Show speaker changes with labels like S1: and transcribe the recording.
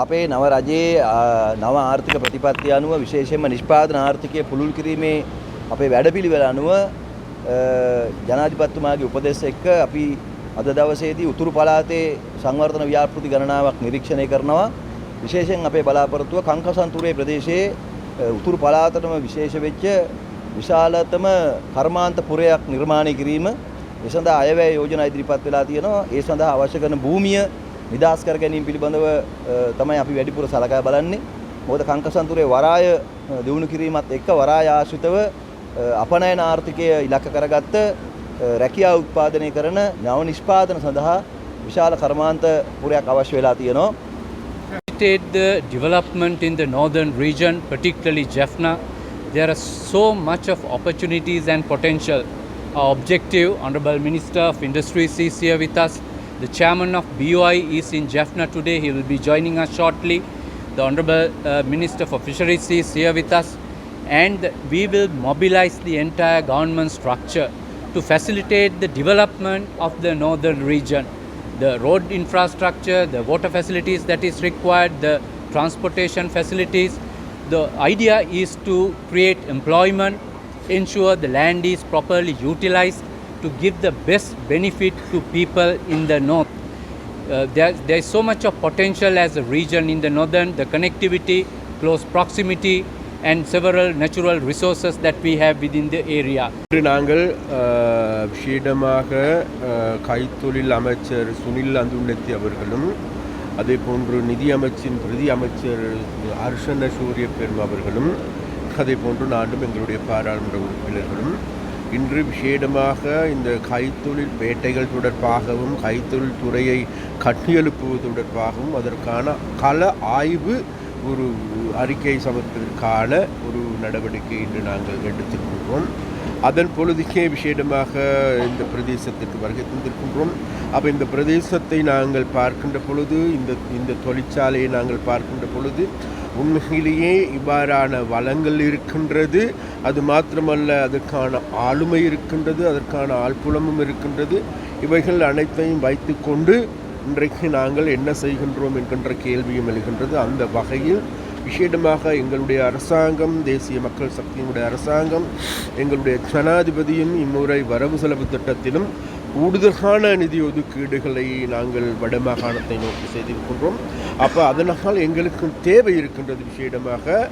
S1: අපේ නව රජයේ නව ආර්ථික ප්‍රතිපත්තිය අනුව විශේෂයෙන්ම නිෂ්පාදන ආර්ථිකය පුළුල් කිරීමේ අපේ වැඩපිළිවෙල අනුව ජනාධිපතිතුමාගේ උපදෙස් එක්ක අපි අද දවසේදී උතුරු පළාතේ සංවර්ධන ව්‍යාපෘති ගණනාවක් නිරීක්ෂණය කරනවා. විශේෂයෙන් අපේ බලාපොරොත්තුව කංකසන්තුරේ ප්‍රදේශයේ උතුරු පළාතටම විශේෂ වෙච්ච විශාලතම කර්මාන්ත පුරයක් නිර්මාණය කිරීම. ඒ සඳහා අයවැය යෝජනා ඉදිරිපත් වෙලා තියෙනවා. ඒ සඳහා අවශ්‍ය කරන භූමිය නිදහස් කර ගැනීම පිළිබඳව තමයි අපි වැඩිපුර සලකා බලන්නේ. මොකද කංකසන්තුරේ වරාය දියුණු කිරීමත් එක්ක වරාය ආශ්‍රිතව අපනයන ආර්ථිකය ඉලක්ක කරගත්ත රැකියාව උත්පාදනය කරන නව නිෂ්පාදන සඳහා විශාල කර්මාන්ත පුරයක් අවශ්‍ය වෙලා තියෙනවා.
S2: The development in the northern region, particularly Jaffna, there are so much of opportunities and potential. Our objective, Honorable Minister of Industries is here with us. The chairman of BOI is in Jaffna today. He will be joining us shortly. The Honorable Minister for Fisheries is here with us. And we will mobilize the entire government structure to facilitate the development of the northern region. The road infrastructure, the water facilities that is required, the transportation facilities. The idea is to create employment, ensure the land is properly utilized to give the best benefit to people in the north. There is so much of potential as a region in the northern, the connectivity, close proximity and several natural resources that we have within the area.
S3: நாங்கள் விஷேடமாக கைத்தொழில் அமைச்சர் சுனில் அந்துண்ணத்தி அவர்களும் அதே போன்று நிதி அமைச்சின் பிரதி அமைச்சர் ஹர்ஷன சூரிய பெரும் அவர்களும் அதே போன்று நானும் எங்களுடைய பாராளுமன்ற உறுப்பினர்களும் இன்று விஷேடமாக இந்த கைத்தொழில் பேட்டைகள் தொடர்பாகவும் கைத்தொழில் துறையை கட்டியெழுப்புவது தொடர்பாகவும் அதற்கான கள ஆய்வு ஒரு அறிக்கை சமர்ப்பதற்கான ஒரு நடவடிக்கை இன்று நாங்கள் எடுத்திருக்கின்றோம். அதன் பொழுதுக்கே விஷேடமாக இந்த பிரதேசத்திற்கு வருகை தந்திருக்கின்றோம். அப்போ இந்த பிரதேசத்தை நாங்கள் பார்க்கின்ற பொழுது இந்த தொழிற்சாலையை நாங்கள் பார்க்கின்ற பொழுது உண்மையிலேயே இவ்வாறான வளங்கள் இருக்கின்றது. அது மாத்திரமல்ல, அதற்கான ஆளுமை இருக்கின்றது, அதற்கான ஆழ்புலமும் இருக்கின்றது. இவைகள் அனைத்தையும் வைத்து கொண்டு இன்றைக்கு நாங்கள் என்ன செய்கின்றோம் என்கின்ற கேள்வியும் எழுகின்றது. அந்த வகையில் விசேடமாக எங்களுடைய அரசாங்கம், தேசிய மக்கள் சக்தியினுடைய அரசாங்கம், எங்களுடைய ஜனாதிபதியும் இம்முறை வரவு செலவு திட்டத்திலும் கூடுதலான நிதி ஒதுக்கீடுகளை நாங்கள் வடமாகாணத்தை நோக்கி செய்திருக்கின்றோம். அப்போ அதனால் எங்களுக்கு தேவை இருக்கின்றது. விசேடமாக